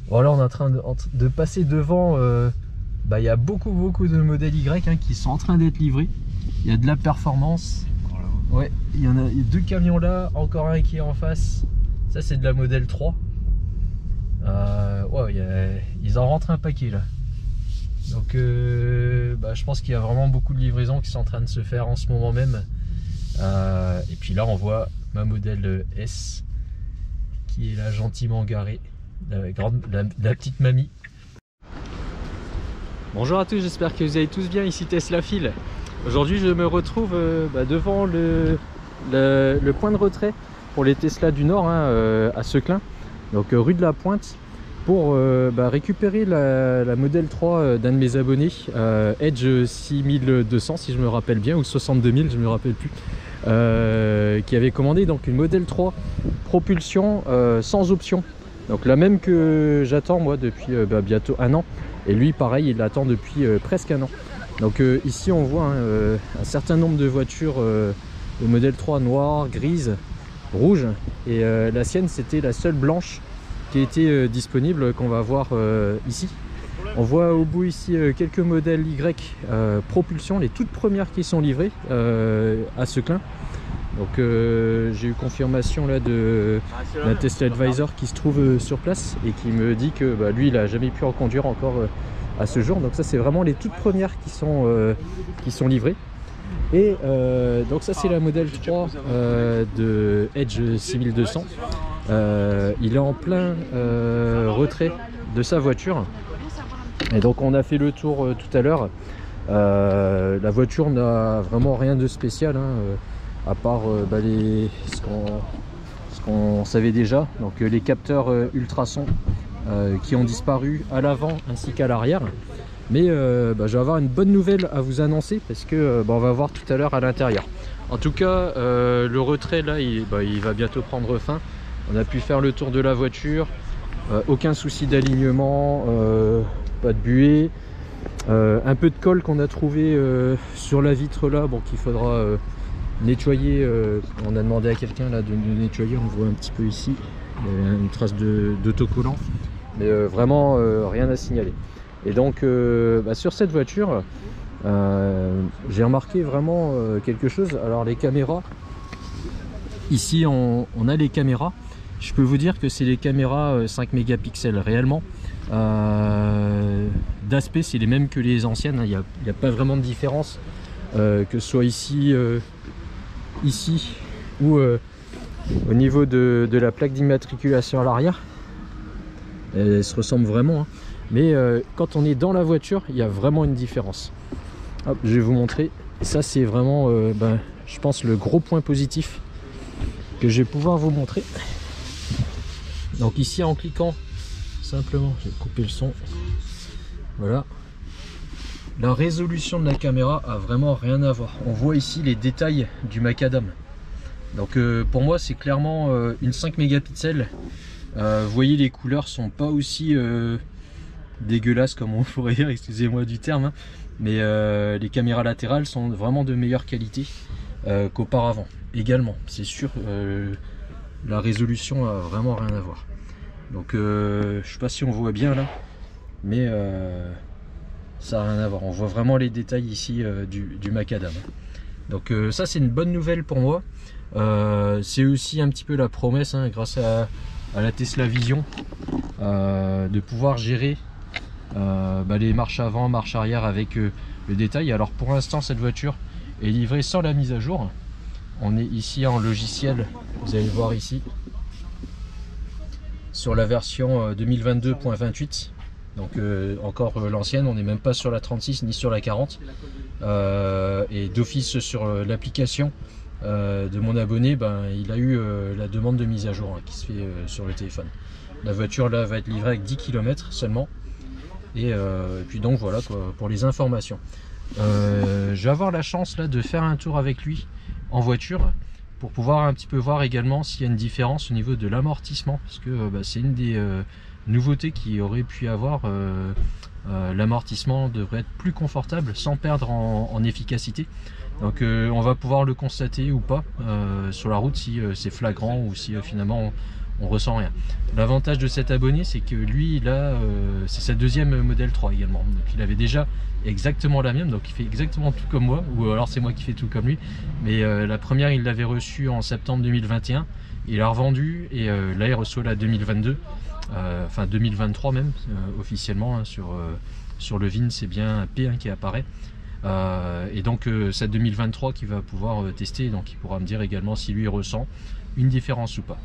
Voilà, on est en train de passer devant. Il y a beaucoup de modèles Y qui sont en train d'être livrés. Il y a de la performance. Ouais, il y a deux camions là, encore un qui est en face. Ça c'est de la modèle 3. Ouais, ils en rentrent un paquet là. Donc je pense qu'il y a vraiment beaucoup de livraisons qui sont en train de se faire en ce moment même. Et puis là on voit ma modèle S qui est là gentiment garée. La petite mamie. Bonjour à tous, j'espère que vous allez tous bien, ici Tesla Phil. Aujourd'hui je me retrouve devant le point de retrait pour les Tesla du Nord à Seclin, donc rue de la Pointe, pour récupérer la modèle 3 d'un de mes abonnés, Edge 6200 si je me rappelle bien, ou 62 000 je me rappelle plus, qui avait commandé donc une modèle 3 propulsion sans option, donc la même que j'attends moi depuis bientôt un an, et lui pareil il l'attend depuis presque un an. Donc ici on voit un certain nombre de voitures de modèle 3 noire, grise, rouge, et la sienne c'était la seule blanche qui était disponible, qu'on va voir ici. On voit au bout ici quelques modèles Y propulsion, les toutes premières qui sont livrées à Seclin. Donc j'ai eu confirmation là d'un Tesla Advisor qui se trouve sur place et qui me dit que lui il n'a jamais pu en conduire encore à ce jour. Donc ça c'est vraiment les toutes premières qui sont livrées. Et donc ça c'est la modèle 3 de Edge 6200. Il est en plein retrait de sa voiture. Et donc on a fait le tour tout à l'heure. La voiture n'a vraiment rien de spécial, à part ce qu'on savait déjà. Donc les capteurs ultrasons qui ont disparu à l'avant ainsi qu'à l'arrière. Mais je vais avoir une bonne nouvelle à vous annoncer, parce que on va voir tout à l'heure à l'intérieur. En tout cas le retrait là il va bientôt prendre fin. On a pu faire le tour de la voiture, aucun souci d'alignement, pas de buée, un peu de colle qu'on a trouvé sur la vitre là, bon, qu'il faudra nettoyer. On a demandé à quelqu'un là de nous nettoyer, on voit un petit peu ici, il y a une trace d'autocollant, mais vraiment rien à signaler. Et donc sur cette voiture j'ai remarqué vraiment quelque chose. Alors les caméras, ici on a les caméras, je peux vous dire que c'est les caméras 5 mégapixels réellement. D'aspect c'est les mêmes que les anciennes, il n'y a pas vraiment de différence, que ce soit ici ou au niveau de la plaque d'immatriculation à l'arrière. Elles se ressemblent vraiment, mais quand on est dans la voiture il y a vraiment une différence. Hop, je vais vous montrer, ça c'est vraiment je pense le gros point positif que je vais pouvoir vous montrer. Donc ici en cliquant simplement, je vais couper le son, voilà, la résolution de la caméra a vraiment rien à voir. On voit ici les détails du macadam. Donc pour moi c'est clairement une 5 mégapixels. Vous voyez les couleurs sont pas aussi dégueulasses comme on pourrait dire, excusez-moi du terme, mais les caméras latérales sont vraiment de meilleure qualité qu'auparavant. Également, c'est sûr, la résolution a vraiment rien à voir. Donc je sais pas si on voit bien là, mais ça n'a rien à voir. On voit vraiment les détails ici du macadam. Donc ça c'est une bonne nouvelle pour moi. C'est aussi un petit peu la promesse, grâce à la Tesla Vision, de pouvoir gérer les marches avant, marche arrière avec le détail. Alors pour l'instant cette voiture est livrée sans la mise à jour. On est ici en logiciel, vous allez voir ici, sur la version 2022.28. Donc encore l'ancienne, on n'est même pas sur la 36 ni sur la 40. Et d'office sur l'application de mon abonné, il a eu la demande de mise à jour qui se fait sur le téléphone. La voiture là va être livrée avec 10 km seulement. Et puis donc voilà quoi, pour les informations. Je vais avoir la chance là de faire un tour avec lui en voiture pour pouvoir un petit peu voir également s'il y a une différence au niveau de l'amortissement, parce que c'est une des nouveautés qui aurait pu avoir. L'amortissement devrait être plus confortable sans perdre en efficacité. Donc on va pouvoir le constater ou pas sur la route, si c'est flagrant ou si finalement on ressent rien. L'avantage de cet abonné, c'est que lui, là, c'est sa deuxième modèle 3 également. Donc il avait déjà exactement la même, donc il fait exactement tout comme moi, ou alors c'est moi qui fais tout comme lui. Mais la première, il l'avait reçue en septembre 2021, il a revendu, et là il reçoit la 2022, enfin 2023 même, officiellement, hein, sur le VIN, c'est bien un P1 qui apparaît. Et donc cette 2023 qu'il va pouvoir tester, donc il pourra me dire également si lui ressent une différence ou pas.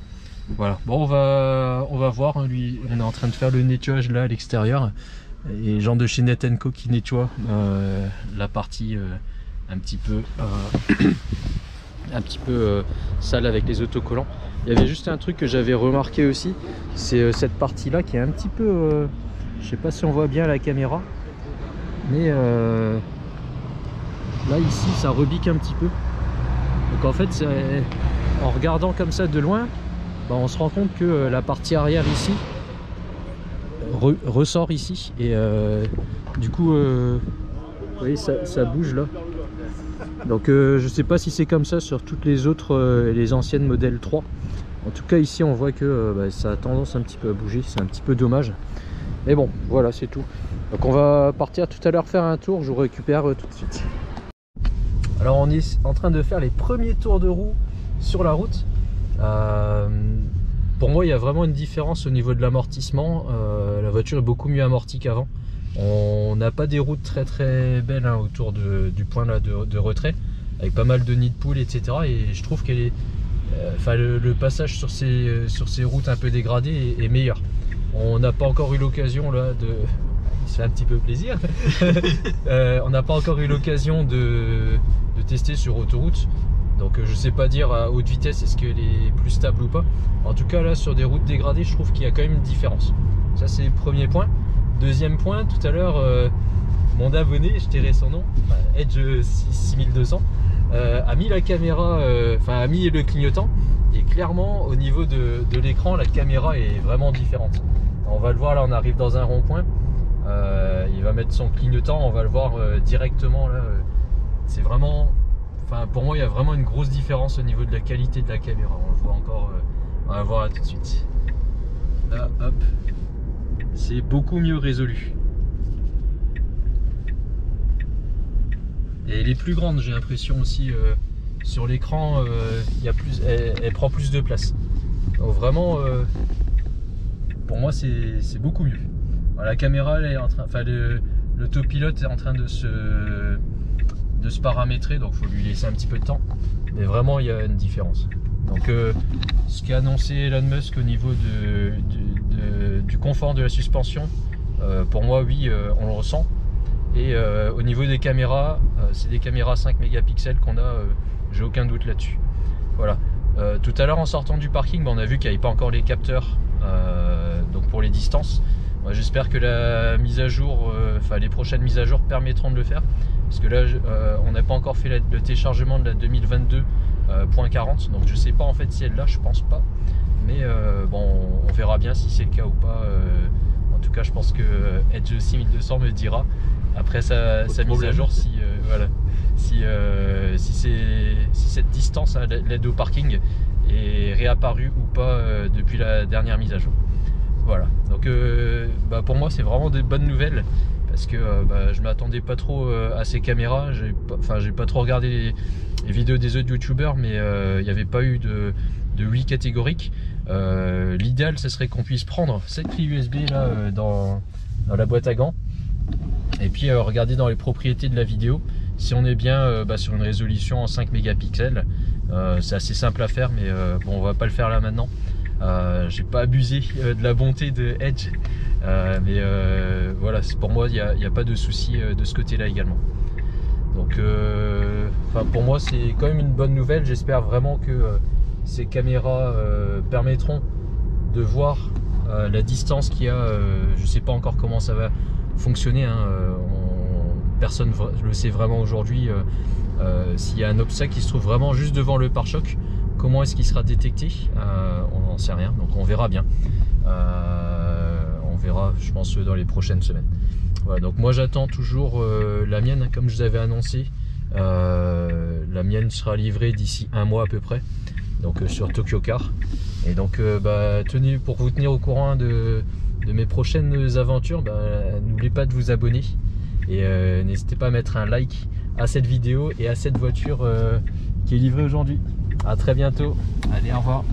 Voilà, bon, on va voir, hein. Lui, on est en train de faire le nettoyage là à l'extérieur, et Jean de chez Net & Co qui nettoie la partie un petit peu sale avec les autocollants. Il y avait juste un truc que j'avais remarqué aussi, c'est cette partie là qui est un petit peu, je sais pas si on voit bien à la caméra, mais là ici ça rebique un petit peu. Donc en fait, en regardant comme ça de loin, bah, on se rend compte que la partie arrière ici ressort ici, et du coup vous voyez, ça bouge là. Donc je sais pas si c'est comme ça sur toutes les autres, les anciennes modèles 3. En tout cas ici on voit que bah, ça a tendance un petit peu à bouger, c'est un petit peu dommage. Mais bon, voilà, c'est tout. Donc on va partir tout à l'heure faire un tour, je vous récupère tout de suite. Alors on est en train de faire les premiers tours de roue sur la route. Pour moi, il y a vraiment une différence au niveau de l'amortissement. La voiture est beaucoup mieux amortie qu'avant. On n'a pas des routes très très belles, hein, autour du point là de retrait, avec pas mal de nids de poules, etc. Et je trouve qu'elle est, le passage sur ces routes un peu dégradées est meilleur. On n'a pas encore eu l'occasion là de... Il se fait un petit peu plaisir. On n'a pas encore eu l'occasion de tester sur autoroute. Donc je sais pas dire à haute vitesse est-ce qu'elle est plus stable ou pas. En tout cas là, sur des routes dégradées, je trouve qu'il y a quand même une différence. Ça, c'est le premier point. Deuxième point, tout à l'heure mon abonné, je tairai son nom, Edge 6200, a mis la caméra, a mis le clignotant, et clairement au niveau de l'écran, la caméra est vraiment différente. On va le voir là, on arrive dans un rond-point, il va mettre son clignotant, on va le voir directement là. C'est vraiment, pour moi, il y a vraiment une grosse différence au niveau de la qualité de la caméra. On le voit encore, on va le voir là tout de suite. Là, hop, c'est beaucoup mieux résolu. Et elle est plus grande, j'ai l'impression aussi, sur l'écran, elle prend plus de place. Donc vraiment, pour moi, c'est beaucoup mieux. Alors, la caméra, elle est en train, l'autopilote est en train de se paramétrer, donc il faut lui laisser un petit peu de temps. Mais vraiment, il y a une différence. Donc, ce qu'a annoncé Elon Musk au niveau du confort de la suspension, pour moi, oui, on le ressent. Et au niveau des caméras, c'est des caméras 5 mégapixels qu'on a, j'ai aucun doute là-dessus. Voilà. Tout à l'heure, en sortant du parking, on a vu qu'il n'y avait pas encore les capteurs, donc pour les distances. Moi, j'espère que la mise à jour, les prochaines mises à jour permettront de le faire, parce que là, on n'a pas encore fait le téléchargement de la 2022.40, donc je sais pas en fait si elle l'a, je pense pas. Mais bon, on verra bien si c'est le cas ou pas. En tout cas, je pense que Edge 6200 me dira après sa mise à jour si cette distance à l'aide au parking est réapparue ou pas depuis la dernière mise à jour. Voilà, donc pour moi c'est vraiment des bonnes nouvelles, parce que je m'attendais pas trop à ces caméras. J'ai pas trop regardé les vidéos des autres youtubeurs, mais il n'y avait pas eu de oui catégorique. L'idéal, ce serait qu'on puisse prendre cette clé USB là dans la boîte à gants, et puis regarder dans les propriétés de la vidéo si on est bien sur une résolution en 5 mégapixels. C'est assez simple à faire, mais bon, on va pas le faire là maintenant. J'ai pas abusé de la bonté de Edge, mais voilà, pour moi il n'y a pas de souci de ce côté là également. Donc pour moi c'est quand même une bonne nouvelle. J'espère vraiment que ces caméras permettront de voir la distance qu'il y a. Je sais pas encore comment ça va fonctionner, hein. Personne ne le sait vraiment aujourd'hui. S'il y a un obstacle qui se trouve vraiment juste devant le pare-choc, comment est-ce qu'il sera détecté? On n'en sait rien, donc on verra bien. On verra, je pense, dans les prochaines semaines. Voilà, donc moi j'attends toujours la mienne, hein, comme je vous avais annoncé. La mienne sera livrée d'ici un mois à peu près, donc sur Tokyo Car. Et donc tenez, pour vous tenir au courant de mes prochaines aventures, n'oubliez pas de vous abonner et n'hésitez pas à mettre un like à cette vidéo et à cette voiture qui est livrée aujourd'hui. À très bientôt, allez, au revoir.